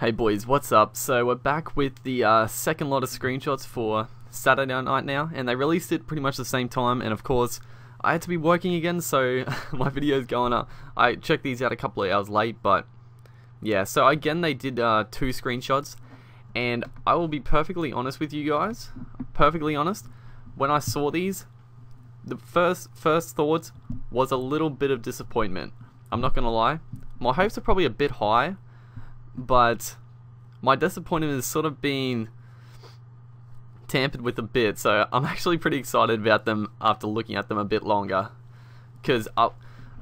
Hey boys, what's up? So we're back with the second lot of screenshots for Saturday night now, and they released it pretty much the same time, and of course I had to be working again, so my video's going up. I checked these out a couple of hours late, but yeah, so again they did 2 screenshots, and I will be perfectly honest with you guys, perfectly honest, when I saw these, the first thoughts was a little bit of disappointment. I'm not gonna lie, my hopes are probably a bit high, but my disappointment is sort of being tampered with a bit, so I'm actually pretty excited about them after looking at them a bit longer, because I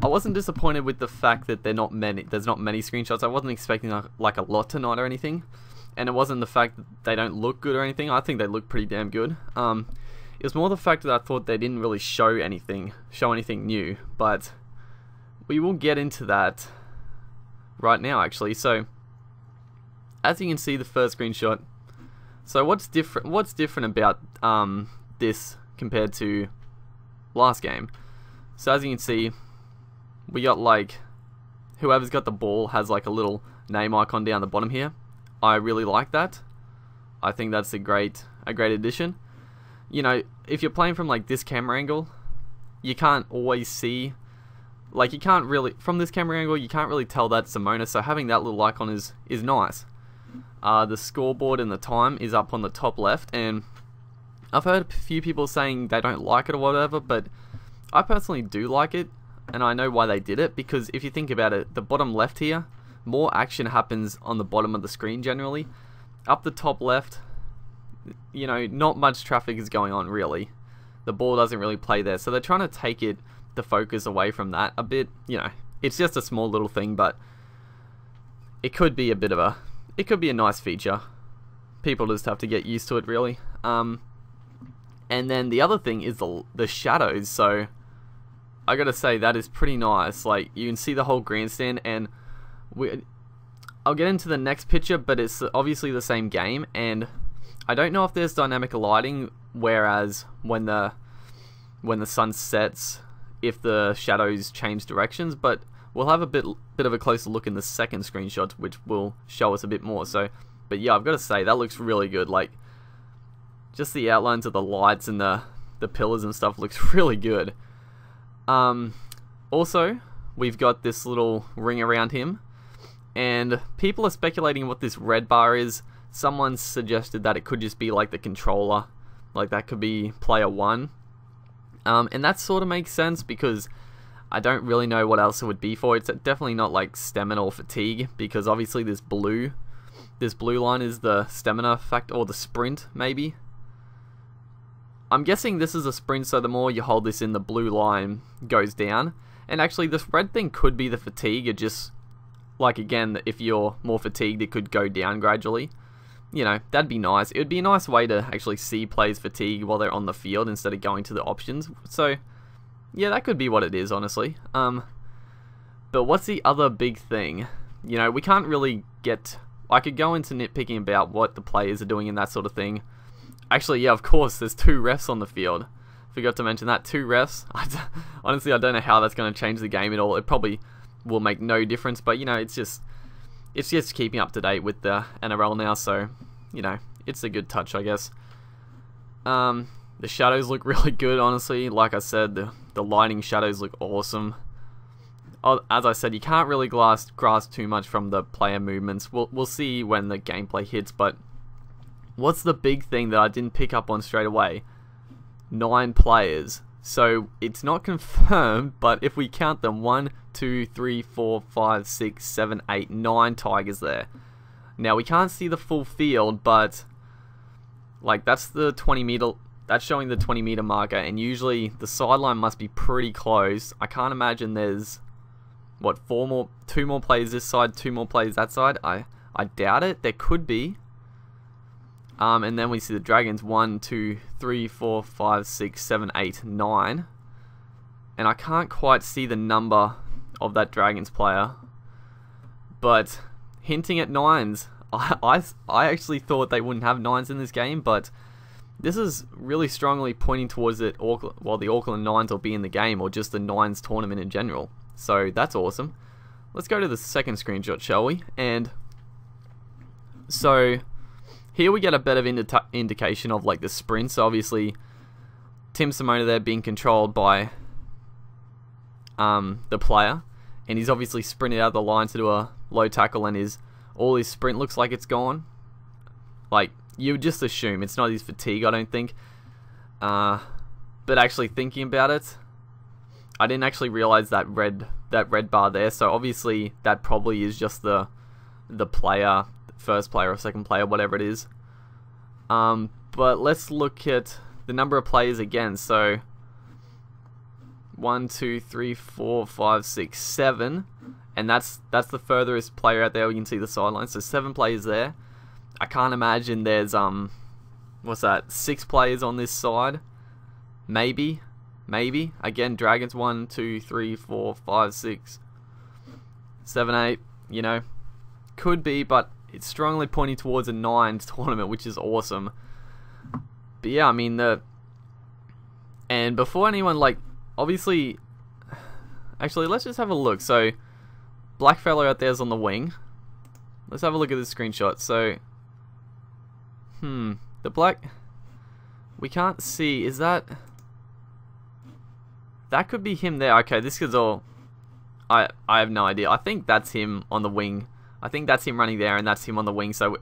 wasn't disappointed with the fact that there's not many screenshots. I wasn't expecting like a lot tonight or anything, and it wasn't the fact that they don't look good or anything. I think they look pretty damn good. It was more the fact that I thought they didn't really show anything new, but we will get into that right now actually. So as you can see, the first screenshot. So what's different about this compared to last game? So as you can see, we got like whoever's got the ball has like a little name icon down the bottom here. I really like that. I think that's a great addition. You know, if you're playing from like this camera angle, you can't always see, like you can't really, from this camera angle, you can't really tell that's Simona, so having that little icon is nice. The scoreboard and the time is up on the top left, and I've heard a few people saying they don't like it or whatever, but I personally do like it, and I know why they did it, because if you think about it, the bottom left here, more action happens on the bottom of the screen generally. Up the top left, you know, not much traffic is going on really. The ball doesn't really play there, so they're trying to take the focus away from that a bit. You know, it's just a small little thing, but it could be a nice feature. People just have to get used to it really. And then the other thing is the shadows. So I gotta say that is pretty nice. Like you can see the whole grandstand, and I'll get into the next picture, but it's obviously the same game, and I don't know if there's dynamic lighting, whereas when the sun sets, if the shadows change directions, but we'll have a bit of a closer look in the second screenshot, which will show us a bit more. So, but yeah, I've got to say that looks really good. Like, just the outlines of the lights and the pillars and stuff looks really good. Also, we've got this little ring around him, and people are speculating what this red bar is. Someone suggested that it could just be like the controller, like that could be player 1. And that sort of makes sense because I don't really know what else it would be for. It's definitely not like stamina or fatigue, because obviously this blue line is the stamina factor, or the sprint maybe. I'm guessing this is a sprint, so the more you hold this in, the blue line goes down. And actually this red thing could be the fatigue. It just, like again, if you're more fatigued, it could go down gradually. You know, that'd be nice. It would be a nice way to actually see players fatigue while they're on the field instead of going to the options. So yeah, that could be what it is, honestly. But what's the other big thing? You know, we can't really get... I could go into nitpicking about what the players are doing and that sort of thing. Actually, yeah, of course, there's 2 refs on the field. Forgot to mention that, 2 refs. Honestly, I don't know how that's going to change the game at all. It probably will make no difference, but, you know, it's just keeping up to date with the NRL now, so, you know, it's a good touch, I guess. The shadows look really good, honestly. Like I said, the lighting shadows look awesome. As I said, you can't really grasp too much from the player movements. We'll see when the gameplay hits, but what's the big thing that I didn't pick up on straight away? 9 players. So it's not confirmed, but if we count them, 1, 2, 3, 4, 5, 6, 7, 8, 9 Tigers there. Now we can't see the full field, but like that's the 20-meter. That's showing the 20-meter marker, and usually the sideline must be pretty close. I can't imagine there's what, 2 more players this side, 2 more players that side. I doubt it. There could be. And then we see the Dragons 1, 2, 3, 4, 5, 6, 7, 8, 9. And I can't quite see the number of that Dragons player, but hinting at 9s. I actually thought they wouldn't have 9s in this game, but this is really strongly pointing towards it. Well, the Auckland Nines will be in the game, or just the Nines tournament in general. So that's awesome. Let's go to the second screenshot, shall we? And So here we get a bit of indication of like the sprint. So obviously Tim Simona there being controlled by the player, and he's obviously sprinted out the line to do a low tackle, and all his sprint looks like it's gone. Like, you would just assume it's not his fatigue, I don't think. But actually thinking about it, I didn't actually realize that red bar there. So obviously that probably is just the player, first player or second player, whatever it is. But let's look at the number of players again. So 1, 2, 3, 4, 5, 6, 7, and that's the furthest player out there. We can see the sideline. So 7 players there. I can't imagine there's what's that? 6 players on this side. Maybe. Again, Dragons 1, 2, 3, 4, 5, 6, 7, 8. You know, could be, but it's strongly pointing towards a 9 tournament, which is awesome. But yeah, I mean and before anyone like, obviously, actually let's just have a look. So Blackfellow out there's on the wing. Let's have a look at this screenshot. So the black, we can't see, is that could be him there. Okay, this is all, I have no idea. I think that's him on the wing. I think that's him running there, and that's him on the wing. So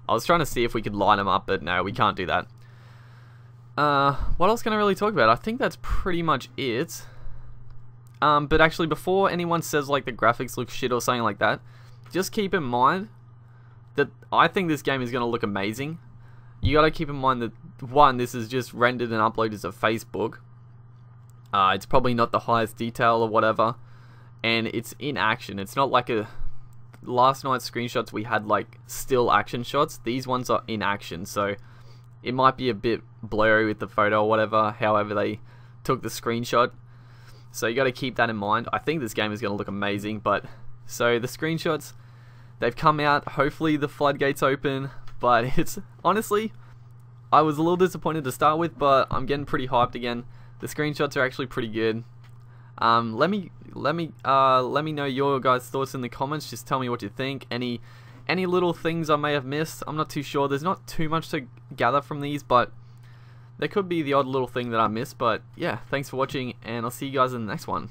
I was trying to see if we could line them up, but no, we can't do that. What else can I really talk about? I think that's pretty much it. But actually, before anyone says like the graphics look shit or something like that, just keep in mind that I think this game is going to look amazing. You got to keep in mind that, one, this is just rendered and uploaded as a Facebook. It's probably not the highest detail or whatever, and it's in action. It's not like last night's screenshots we had like still action shots. These ones are in action, so it might be a bit blurry with the photo or whatever, however they took the screenshot. So you got to keep that in mind. I think this game is going to look amazing. But so the screenshots, they've come out. Hopefully the floodgates open, but it's honestly, I was a little disappointed to start with, but I'm getting pretty hyped again. The screenshots are actually pretty good. Let me know your guys' thoughts in the comments. Just tell me what you think. Any little things I may have missed. I'm not too sure. There's not too much to gather from these, but there could be the odd little thing that I missed. But yeah, thanks for watching, and I'll see you guys in the next one.